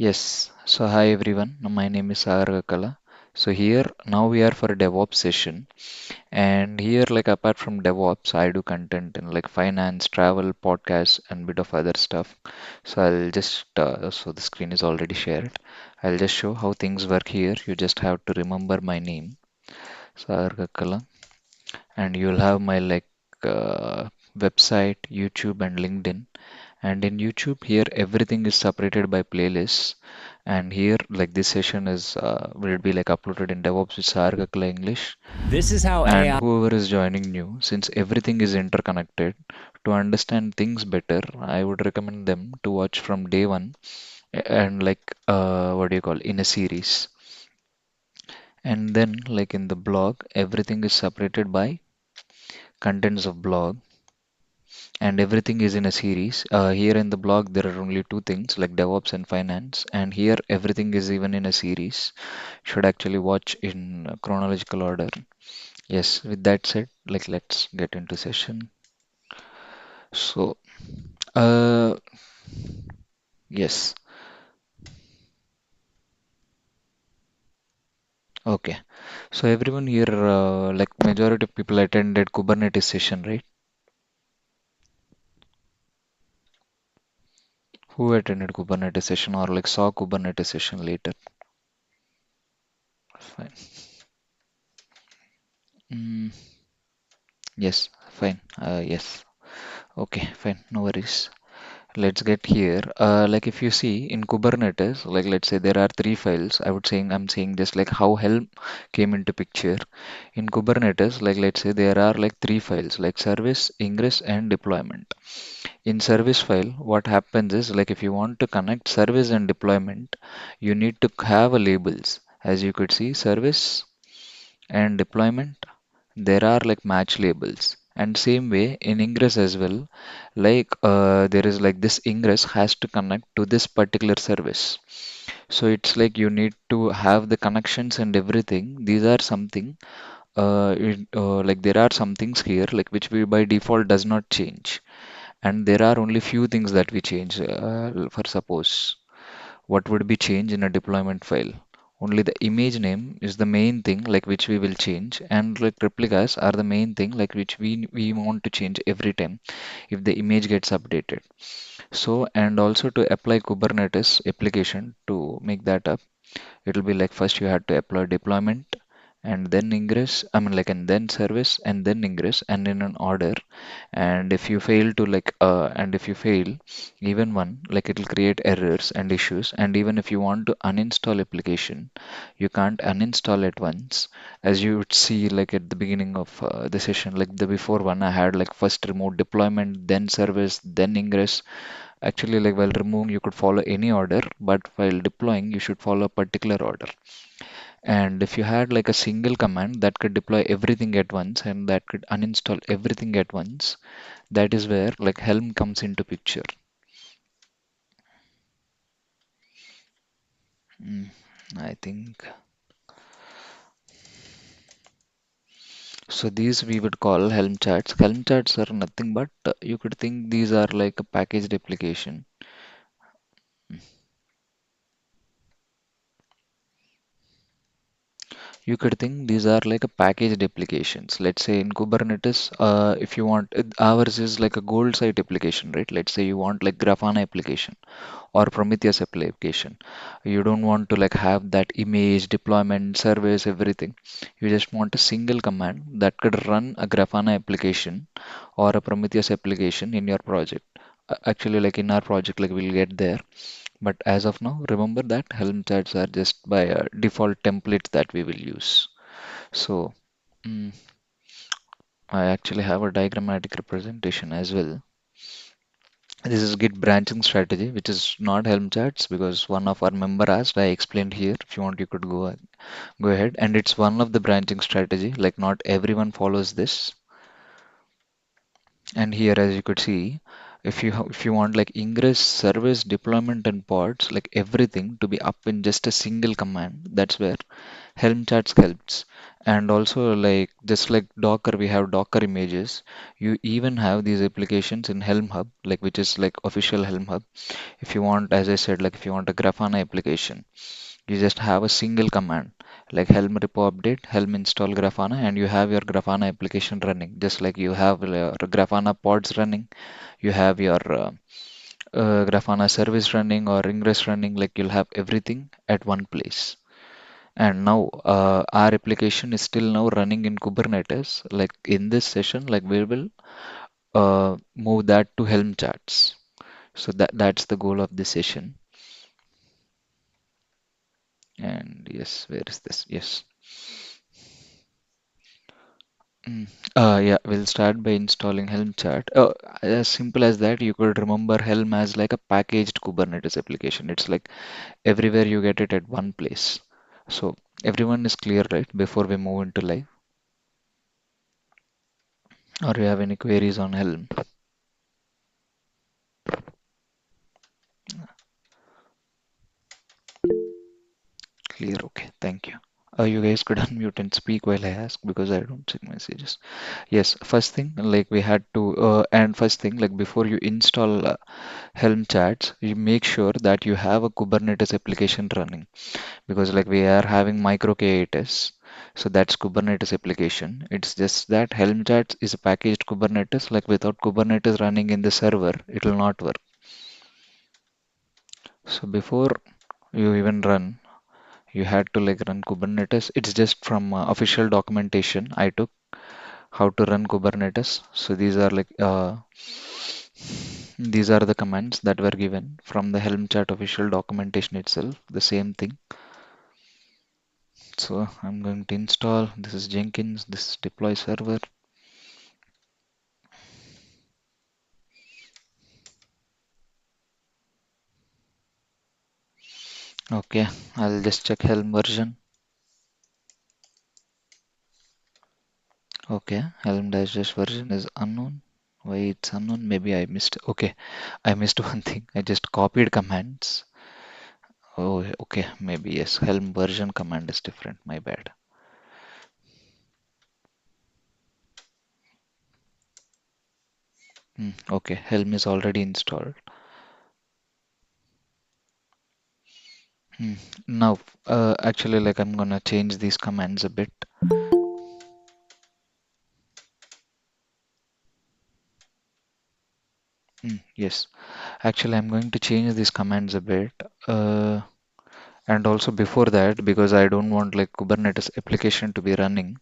Yes, so hi everyone, my name is Sagar Kakkala. So here now we are for a DevOps session, and here like apart from DevOps, I do content in like finance, travel, podcasts, and bit of other stuff. So I'll just so the screen is already shared. I'll just show how things work here. You just have to remember my name, Sagar Kakkala, and you'll have my website, YouTube, and LinkedIn. And in YouTube, here everything is separated by playlists. And here, like this session is will be like uploaded in DevOps with Sagar Kakkala English. This is how And AI. whoever is joining new, since everything is interconnected, to understand things better, I would recommend them to watch from day one and what do you call in a series. And then like in the blog, everything is separated by contents of blog and everything is in a series. Here in the blog, there are only two things like DevOps and finance, and here everything is even in a series. Should actually watch in chronological order. Yes, with that said, like let's get into session. So, uh, yes, okay. So everyone here, like majority of people attended Kubernetes session, right? Who attended Kubernetes session or like saw Kubernetes session later? Fine. Mm, yes, fine. Yes. Okay, fine. No worries. Let's get here. Like if you see in Kubernetes, like let's say there are three files. I'm saying just like how Helm came into picture. In Kubernetes, like let's say there are like three files like service, ingress, and deployment. In service file, what happens is like if you want to connect service and deployment, you need to have a labels. As you could see, service and deployment there are like match labels, and same way in ingress as well, there is like this ingress has to connect to this particular service. So it's like you need to have the connections and everything. These are something like there are some things here like which we by default does not change, and there are only few things that we change. For suppose what would be changed in a deployment file? Only the image name is the main thing like which we will change, and like replicas are the main thing like which we want to change every time if the image gets updated. So and also to apply Kubernetes application to make that up, it will be like first you had to apply deployment and then ingress, I mean like and then service and then ingress and in an order. And if you fail to and if you fail even one, like it will create errors and issues. And even if you want to uninstall application, you can't uninstall it once. As you would see like at the beginning of the session, like the before one I had like first remove deployment, then service, then ingress. Actually, like while removing, you could follow any order, but while deploying, you should follow a particular order. And if you had like a single command that could deploy everything at once and that could uninstall everything at once, that is where like Helm comes into picture. Mm, I think so. These we would call Helm charts. Helm charts are nothing but you could think these are like a packaged application. You could think these are like a packaged applications. Let's say in Kubernetes, if you want, ours is like a gold site application, right? Let's say you want like Grafana application or Prometheus application. You don't want to like have that image, deployment, service, everything. You just want a single command that could run a Grafana application or a Prometheus application in your project. Actually, like in our project, like we'll get there. But as of now, remember that Helm charts are just by default templates that we will use. So mm, I actually have a diagrammatic representation as well. This is Git branching strategy, which is not Helm charts because one of our member asked. I explained here. If you want, you could go ahead. And it's one of the branching strategy. Like not everyone follows this. And here, as you could see, If you want like ingress, service, deployment, and pods, like everything to be up in just a single command, that's where Helm charts helps. And also like just like Docker, we have Docker images. You even have these applications in Helm Hub, like which is like official Helm Hub. If you want, as I said, like if you want a Grafana application, you just have a single command like Helm repo update, Helm install Grafana, and you have your Grafana application running. Just like you have Grafana pods running, you have your Grafana service running or ingress running, like you'll have everything at one place. And now our application is still now running in Kubernetes. Like in this session, like we will move that to Helm charts. So that's the goal of this session. And yes, where is this? Yes. Mm. Yeah, we'll start by installing Helm chart. As simple as that, you could remember Helm as like a packaged Kubernetes application. It's like everywhere you get it at one place. So everyone is clear, right? Before we move into live, or you have any queries on Helm? Clear. Okay, thank you. You guys could unmute and speak while I ask because I don't check messages. Yes, first thing, like we had to, and first thing, like before you install Helm charts, you make sure that you have a Kubernetes application running because like we are having micro K8s. So that's Kubernetes application. It's just that Helm charts is a packaged Kubernetes. Like without Kubernetes running in the server, it will not work. So before you even run, you had to like run Kubernetes. It's just from official documentation I took how to run Kubernetes. So these are the commands that were given from the Helm chart official documentation itself. The same thing. So I'm going to install. This is Jenkins. This is deploy server. Okay, I'll just check Helm version. Okay, Helm dash dash version is unknown. Why it's unknown? Maybe I missed. Okay, I missed one thing. I just copied commands. Oh, okay, maybe yes. Helm version command is different. My bad. Okay, Helm is already installed. Hmm, Now, actually, like I'm gonna change these commands a bit. Yes, actually, I'm going to change these commands a bit. Uh, and also before that, because I don't want like Kubernetes application to be running.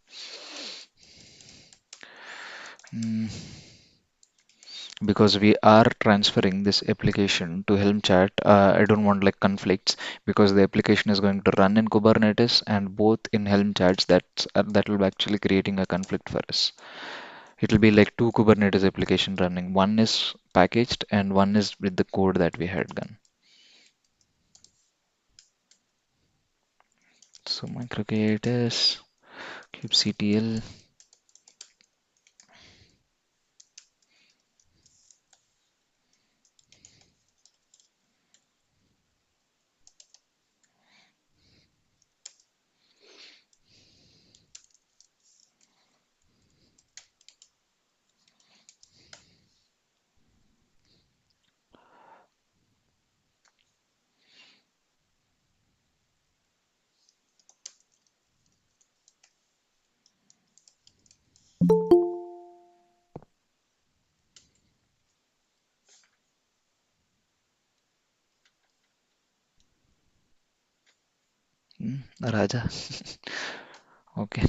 Mm, because we are transferring this application to Helm chart, I don't want like conflicts because the application is going to run in Kubernetes and both in Helm charts. That will be actually creating a conflict for us. It will be like two Kubernetes application running. One is packaged and one is with the code that we had done. So microKTS, kubectl. Raja. Okay.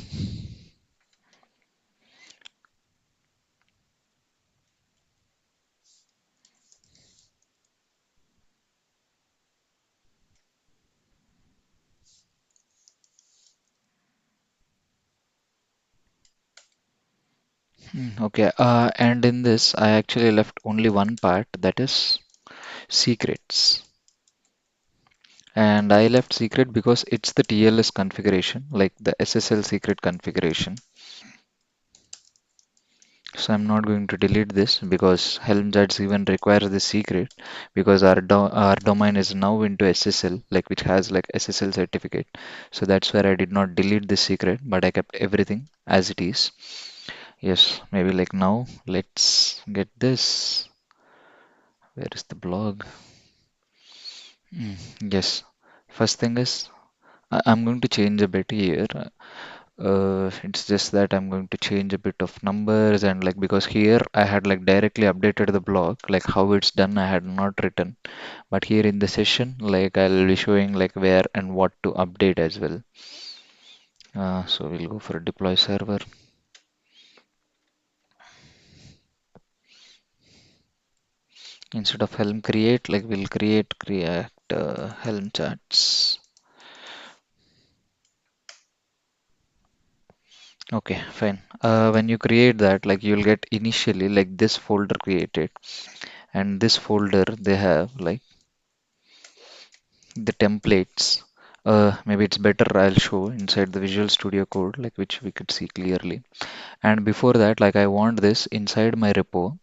Okay. And in this, I actually left only one part that is secrets. And I left secret because it's the TLS configuration, like the SSL secret configuration. So I'm not going to delete this because Helm charts even requires the secret because our domain is now into SSL, like which has like SSL certificate. So that's where I did not delete the secret, but I kept everything as it is. Yes, maybe like now let's get this. Where is the blog? Yes. First thing is I'm going to change a bit here. It's just that I'm going to change a bit of numbers and like because here I had like directly updated the blog, like how it's done I had not written. But here in the session, like I'll be showing like where and what to update as well. So we'll go for deploy server. Instead of Helm create, like we'll create Helm charts. Okay, fine. When you create that, like you'll get initially like this folder created, and this folder they have like the templates. Maybe it's better I'll show inside the Visual Studio Code, like which we could see clearly. And before that, like I want this inside my repo.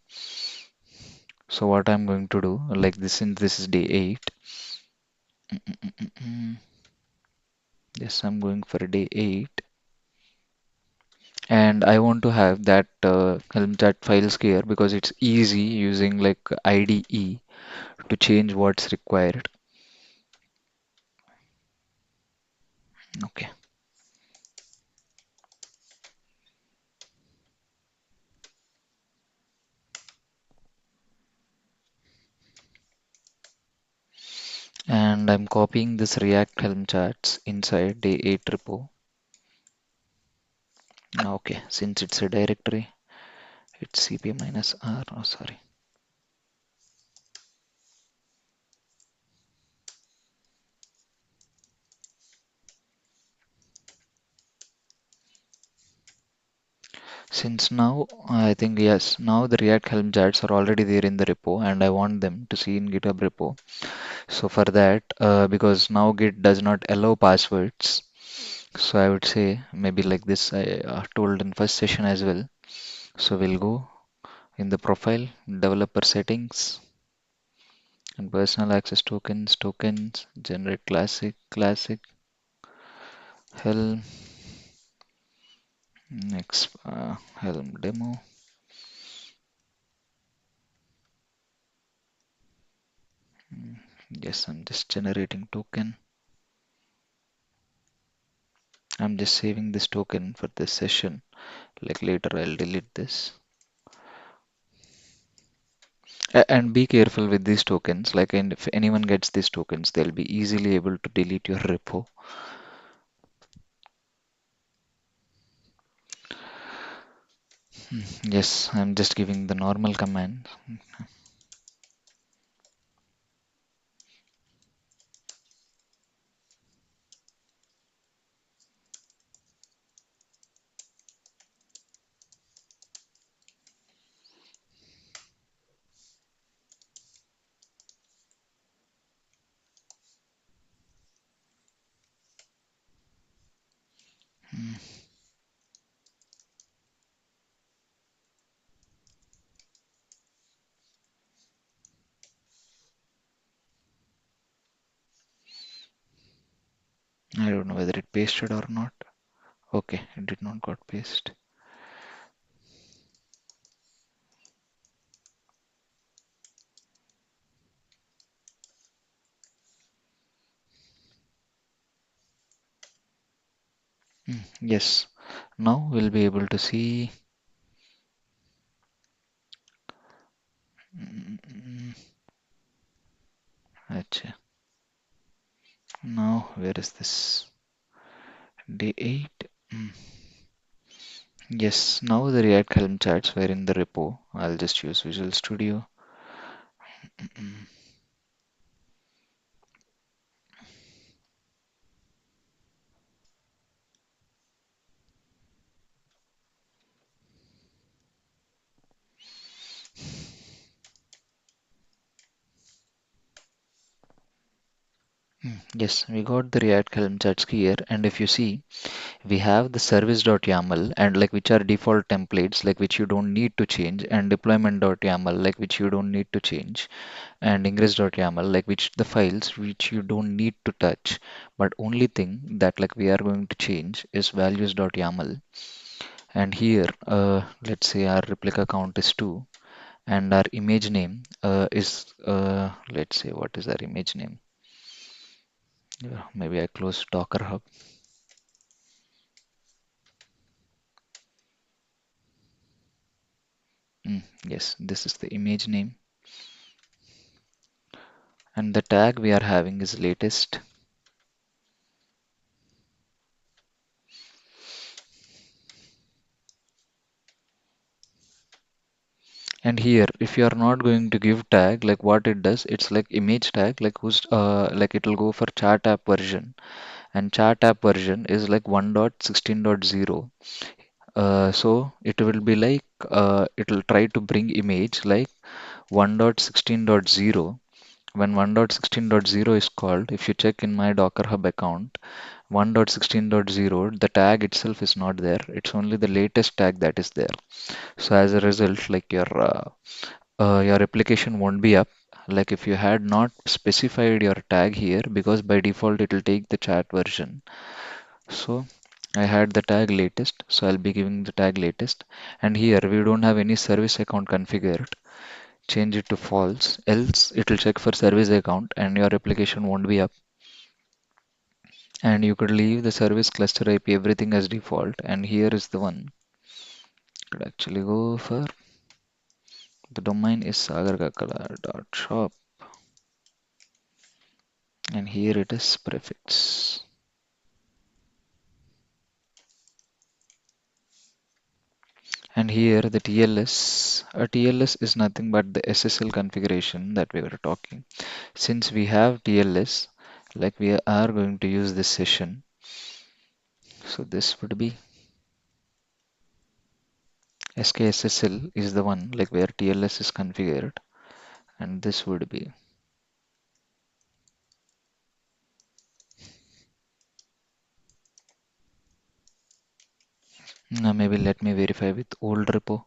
So what I'm going to do, like this, since this is day 8. Yes, I'm going for day 8. And I want to have that Helm chart files here because it's easy using like IDE to change what's required. Okay. And I'm copying this React Helm charts inside day 8 repo. Okay, since it's a directory, it's cp minus r. Oh, sorry. Since now, I think yes, now the React Helm charts are already there in the repo, and I want them to see in GitHub repo. So for that, because now Git does not allow passwords, so I would say maybe like this I told in first session as well. So we'll go in the profile, developer settings, and personal access tokens, generate classic, Helm, next Helm demo. Yes, I'm just generating token. I'm just saving this token for this session. Like later I'll delete this. And be careful with these tokens. Like, and if anyone gets these tokens, they'll be easily able to delete your repo. Yes, I'm just giving the normal command. I don't know whether it pasted or not. Okay, it did not got paste. Yes, now we'll be able to see. Mm, Achha. Now where is this? Day 8. Yes, now the React Helm charts were in the repo. I'll just use Visual Studio. Yes, we got the React Helm charts here, and if you see, We have the service.yaml and like which are default templates like which you don't need to change, and deployment.yaml like which you don't need to change, and ingress.yaml like which the files which you don't need to touch, but only thing that like we are going to change is values.yaml. And here let's say our replica count is 2, and our image name is let's say what is our image name. Yeah, maybe I close Docker Hub. Yes, this is the image name, and the tag we are having is latest. And here, if you are not going to give tag, like what it does, it's like image tag, like who's like it will go for chat app version, and chat app version is like 1.16.0. So it will be like it will try to bring image like 1.16.0. When 1.16.0 is called, if you check in my Docker Hub account, 1.16.0, the tag itself is not there. It's only the latest tag that is there. So as a result, like your application won't be up. Like if you had not specified your tag here, because by default it will take the chat version. So I had the tag latest, so I'll be giving the tag latest. And here we don't have any service account configured. Change it to false, else it will check for service account and your application won't be up. And you could leave the service cluster IP everything as default. And here is the one. Could actually go for the domain is sagarkakkala.shop, and here it is prefix. And here the TLS, a TLS is nothing but the SSL configuration that we were talking. Since we have TLS, like we are going to use this session, so this would be SKSSL is the one like where TLS is configured, and this would be now maybe let me verify with old repo.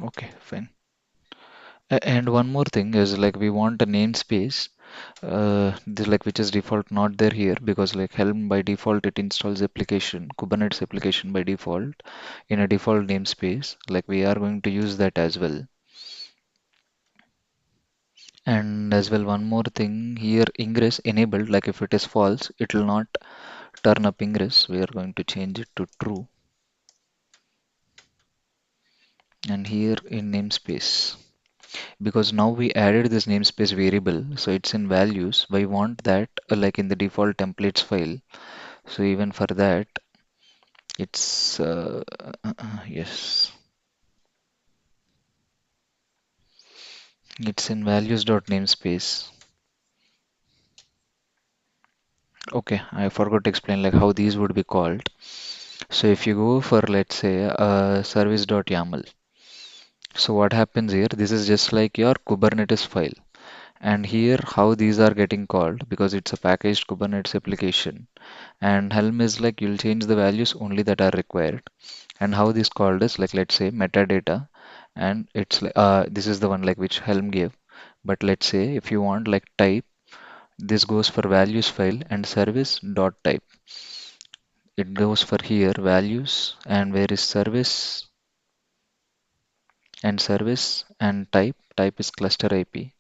Okay, fine. And one more thing is like we want a namespace, this like which is default not there here, because like Helm by default it installs application, Kubernetes application by default in a default namespace. Like we are going to use that as well. And as well, one more thing here, ingress enabled, like if it is false, it will not turn up ingress. We are going to change it to true. And here in namespace, because now we added this namespace variable, so it's in values. We want that like in the default templates file. So even for that, it's yes, it's in values.namespace. Okay, I forgot to explain like how these would be called. So if you go for let's say service.yaml, so what happens here? This is just like your Kubernetes file. And here how these are getting called, because it's a packaged Kubernetes application. And Helm is like you'll change the values only that are required. And how this called is like let's say metadata, and it's like this is the one like which Helm gave. But let's say if you want like type, this goes for values file and service dot type. It goes for here values, and where is service and type is cluster IP.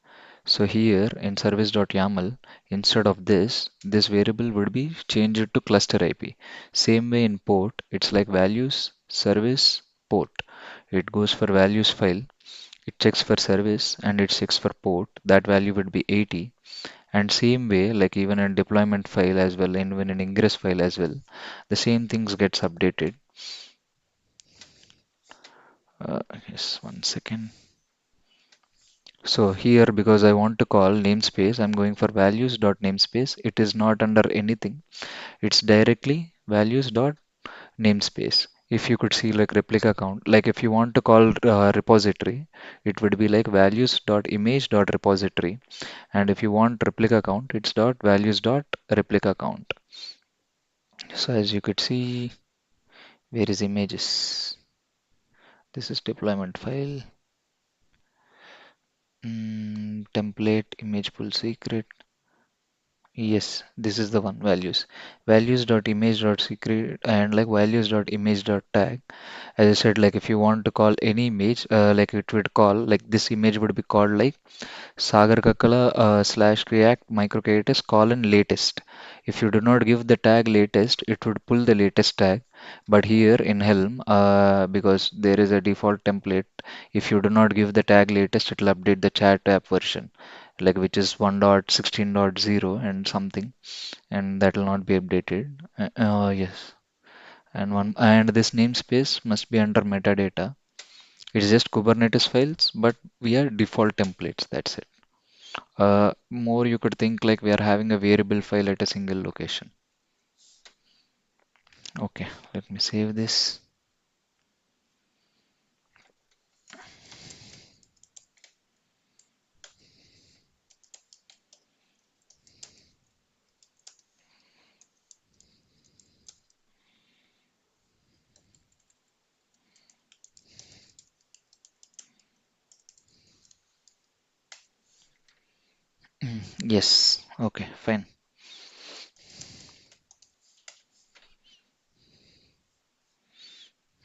So here in service.yaml, instead of this variable would be changed to cluster IP. Same way in port, it's like values, service, port. It goes for values file, it checks for service and it checks for port. That value would be 80. And same way, like even in deployment file as well, and even in ingress file as well, the same things gets updated. Uh, yes, one second. So here, because I want to call namespace, I'm going for values dot namespace. It is not under anything. It's directly values dot namespace. If you could see like replica count, like if you want to call repository, it would be like values dot image dot repository. And if you want replica count, it's dot values dot replica count. So as you could see, where is images? This is deployment file. Template image pull secret. Yes, this is the one values. Values dot image dot secret and like values dot image dot tag. As I said, like if you want to call any image, like it would call like this image would be called like Sagar Kakkala slash React microcatus colon latest. If you do not give the tag latest, it would pull the latest tag. But here in Helm, because there is a default template, if you do not give the tag latest, it will update the chat app version, like which is 1.16.0 and something, and that will not be updated. Yes, and this namespace must be under metadata. It's just Kubernetes files, but we are default templates. That's it. More you could think like we are having a variable file at a single location. Okay, let me save this. Yes, okay, fine.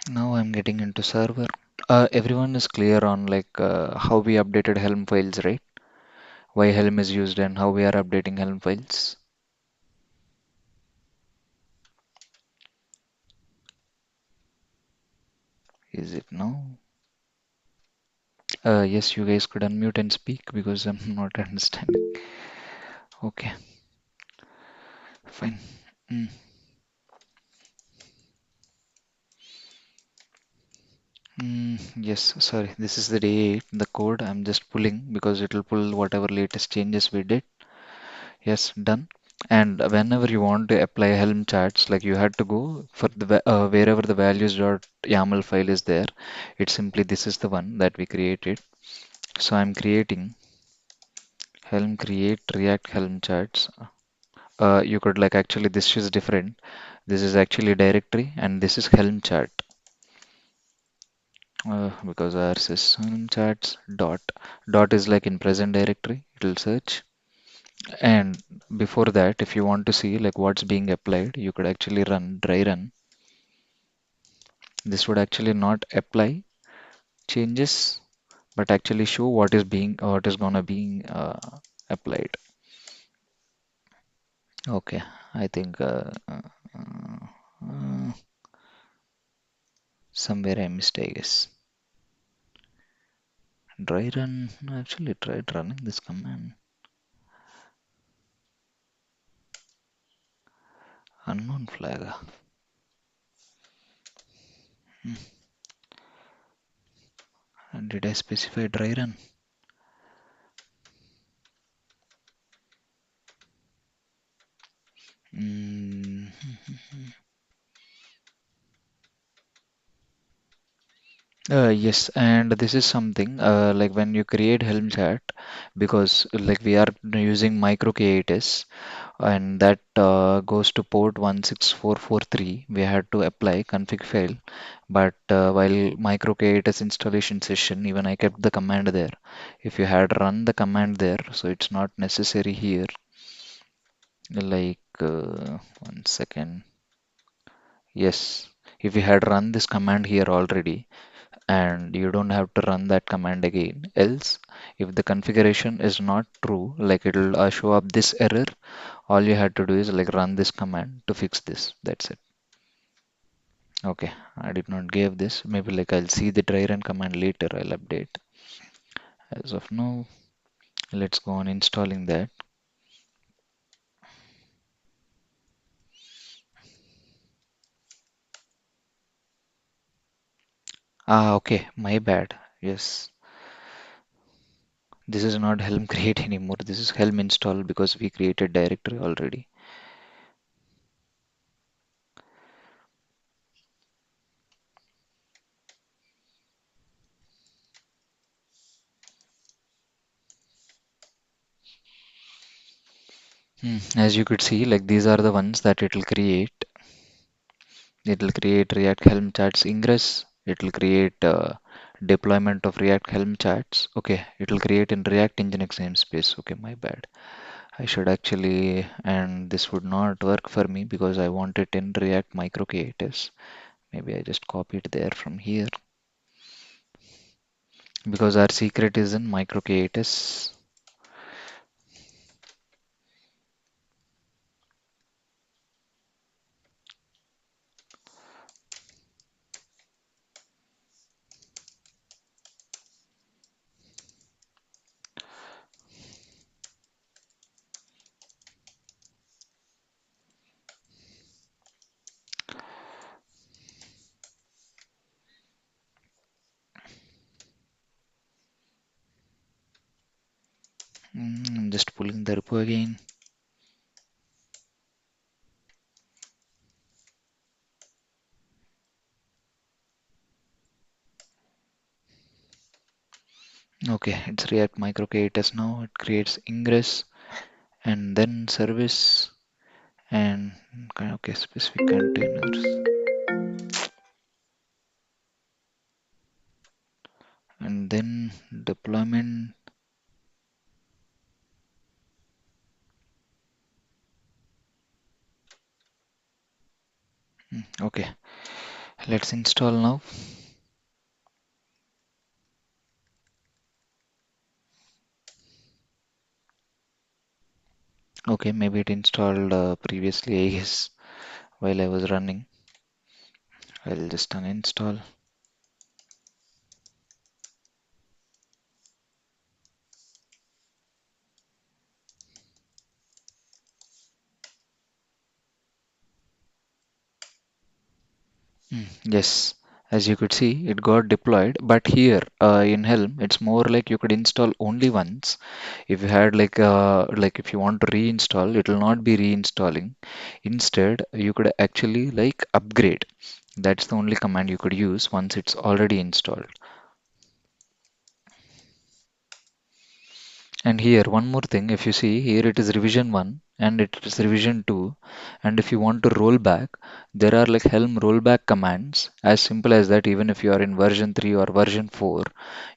Now I'm getting into server. Everyone is clear on like how we updated Helm files, right? Why Helm is used and how we are updating Helm files. Is it now? Yes, you guys could unmute and speak because I'm not understanding. Okay, fine. Mm. Yes, sorry. This is the day 8, the code I'm just pulling because it will pull whatever latest changes we did. Yes, done. And whenever you want to apply Helm charts, like you had to go for the wherever the values.yaml file is there. It's simply this is the one that we created. So I'm creating Helm create React Helm charts. You could like actually this is different. This is actually directory and this is Helm chart. Because ours is charts dot is like in present directory, it will search. And before that, if you want to see like what's being applied, you could actually run dry run. This would actually not apply changes, but actually show what is gonna be applied. Okay, I think uh, somewhere I missed, I guess. Dry run. I actually tried running this command. Unknown flag. Did I specify dry run? Mm, yes, and this is something like when you create Helm chart, because like we are using micro K8s and that goes to port 16443, we had to apply config file. But while micro K8s installation session, even I kept the command there. If you had run the command there, so it's not necessary here. Like 1 second. Yes, if you had run this command here already, and you don't have to run that command again. Else, if the configuration is not true, like it'll show up this error, all you had to do is like run this command to fix this. That's it. Okay, I did not give this. Maybe like I'll see the dry run command later. I'll update. As of now, let's go on installing that. Ah, okay, my bad. Yes, This is not Helm create anymore. This is Helm install because we created directory already. As you could see, like these are the ones that it will create. It will create React Helm charts ingress. It will create deployment of React Helm charts. Okay, it will create in React Nginx namespace. Okay, my bad. I should actually, and this would not work for me because I want it in React Micro Kubernetes. Maybe I just copy it there from here because our secret is in Micro Kubernetes. I'm just pulling the repo again. Okay, it's React Micro Kubernetes now. It creates ingress and then service and okay, specific containers and then deployment. Okay, let's install now. Okay, maybe it installed previously, I guess, while I was running. I'll just uninstall. Yes, as you could see, it got deployed. But here in Helm, it's more like you could install only once. If you had like if you want to reinstall, it will not be reinstalling. Instead, you could actually like upgrade. That's the only command you could use once it's already installed. And here, one more thing, if you see here, it is revision 1 and it is revision 2. And if you want to roll back, there are like Helm rollback commands as simple as that. Even if you are in version 3 or version 4,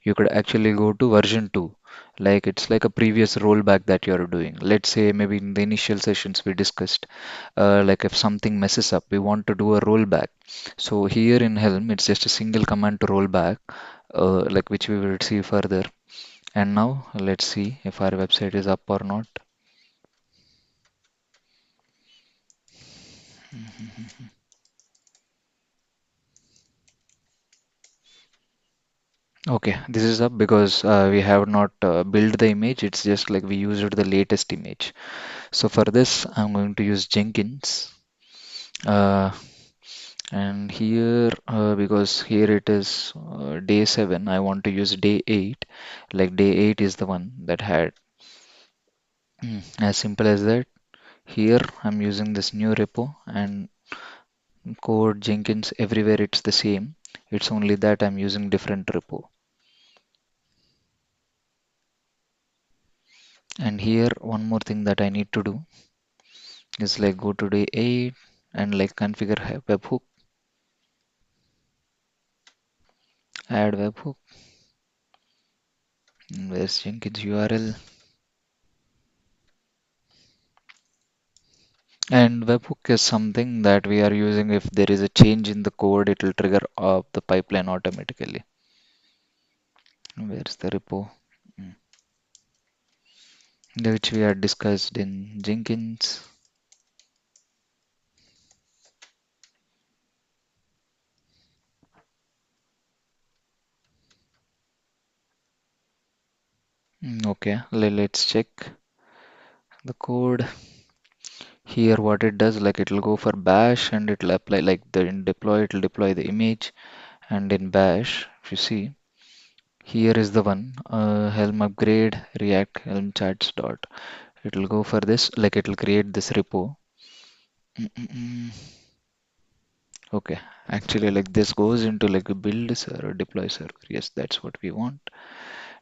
you could actually go to version 2. Like it's like a previous rollback that you are doing. Let's say maybe in the initial sessions we discussed, like if something messes up, we want to do a rollback. So here in Helm, it's just a single command to roll back, like which we will see further. And now let's see if our website is up or not. Okay, this is up because we have not built the image. It's just like we used the latest image. So for this, I'm going to use Jenkins. Uh, and here, because here it is day 7, I want to use day 8. Like day 8 is the one that had as simple as that. Here, I'm using this new repo and code Jenkins everywhere it's the same. It's only that I'm using different repo. And here one more thing that I need to do is like go to day 8 and like configure webhook, add webhook. Where's Jenkins URL? And webhook is something that we are using if there is a change in the code, it will trigger the pipeline automatically. Where's the repo? Mm. Which we had discussed in Jenkins. Okay, let's check the code. Here what it does, like it will go for bash and it will apply like the in deploy, it will deploy the image. And in bash, if you see Here is the one, Helm upgrade React Helm charts dot. It will go for this, like it will create this repo. Mm-mm-mm. Okay, actually, like this goes into like a build server, deploy server. Yes, that's what we want.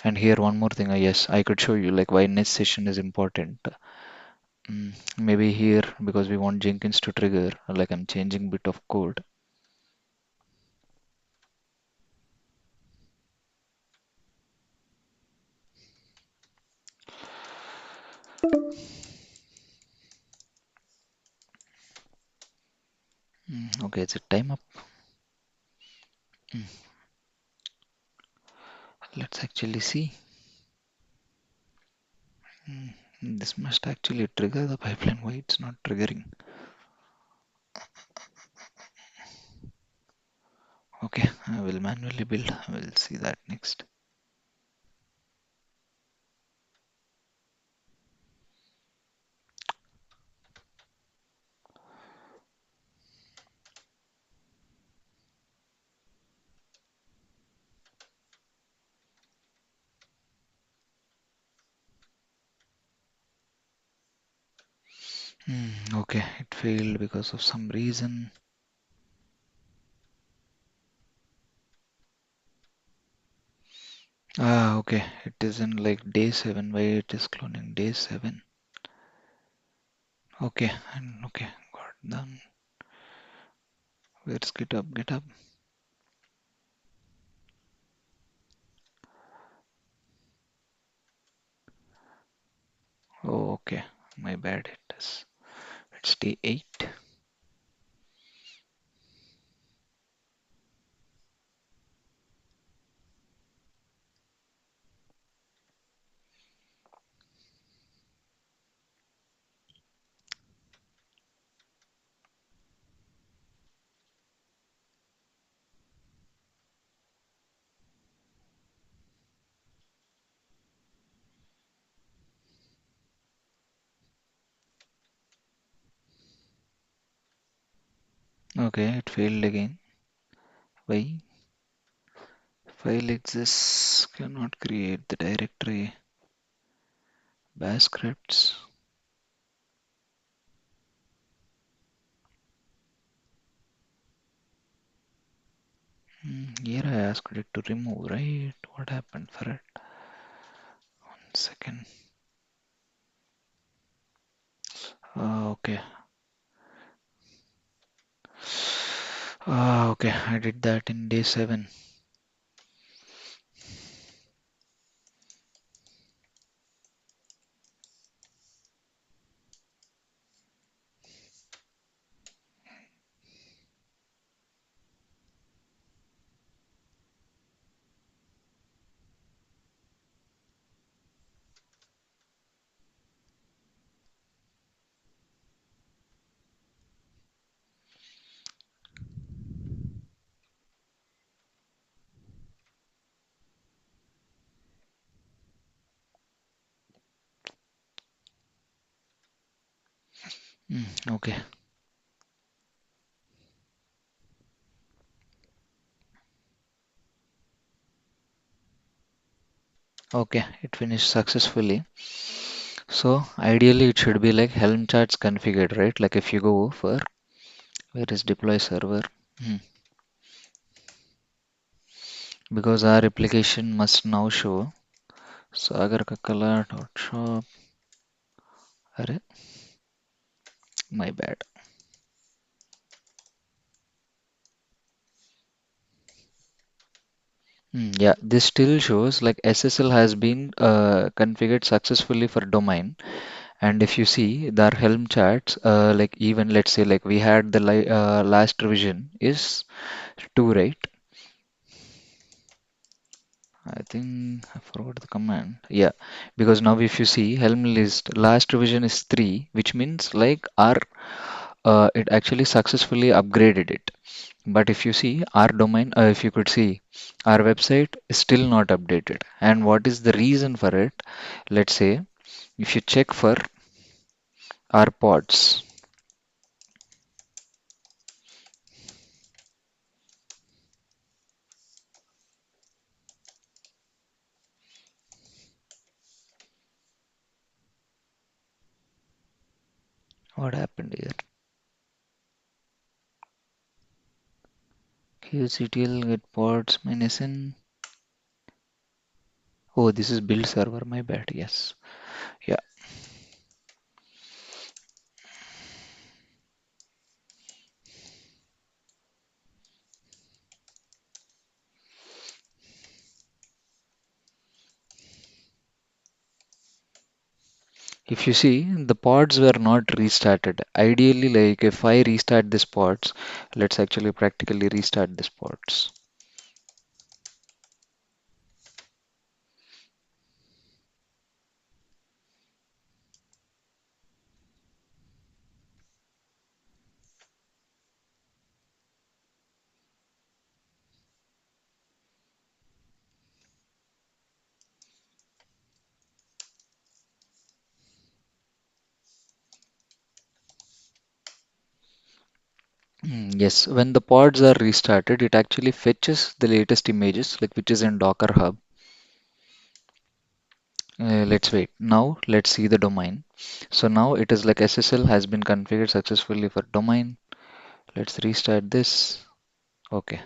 And here one more thing. Yes, I could show you like why next session is important. Maybe here because we want Jenkins to trigger. Like I'm changing bit of code. Okay, it's a time up. Mm, Let's actually see. Mm, This must actually trigger the pipeline. Why it's not triggering? Okay, I will manually build. We'll see that next. Okay, it failed because of some reason. Okay, it is in like day 7. Why it is cloning day 7? Okay, and okay, got done. Where's GitHub? GitHub. Oh, okay, my bad. It's day 8. Okay, it failed again. Why? File exists, cannot create the directory. Bash scripts. Here I asked it to remove, right? What happened for it? 1 second. Okay. Okay, I did that in day 7. Okay. Okay, it finished successfully. So ideally it should be like Helm charts configured, right? Like if you go for where is deploy server? Hmm. Because our application must now show sagarkakkala.shop. Arre, my bad. Yeah, this still shows like SSL has been configured successfully for domain. And if you see the Helm charts, like even let's say like we had the last revision is 2, right? I think I forgot the command. Yeah, because now if you see Helm list last revision is 3, which means like our it actually successfully upgraded it. But if you see our domain, if you could see our website is still not updated. And what is the reason for it? Let's say if you check for our pods, What happened here? QCTL get pods minus n. Oh, this is build server. My bad. Yes. Yeah. If you see, the pods were not restarted. Ideally, like if I restart this pods, let's actually practically restart this pods. Yes, when the pods are restarted, it actually fetches the latest images, like which is in Docker Hub. Let's wait. Now let's see the domain. So now it is like SSL has been configured successfully for domain. Let's restart this. Okay,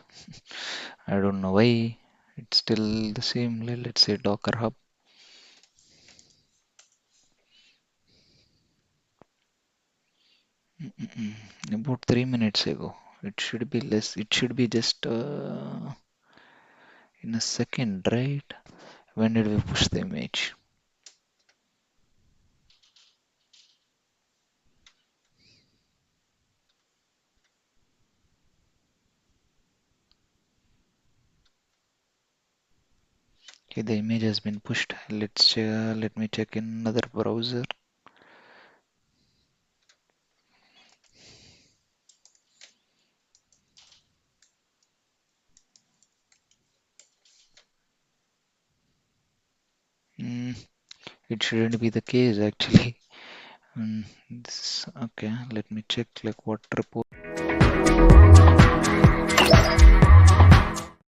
I don't know why. It's still the same. Let's say Docker Hub. About 3 minutes ago. It should be less. It should be just in a second, right? When did we push the image? Okay, the image has been pushed. Let me check in another browser. Mm, it shouldn't be the case actually. Okay, let me check like what report.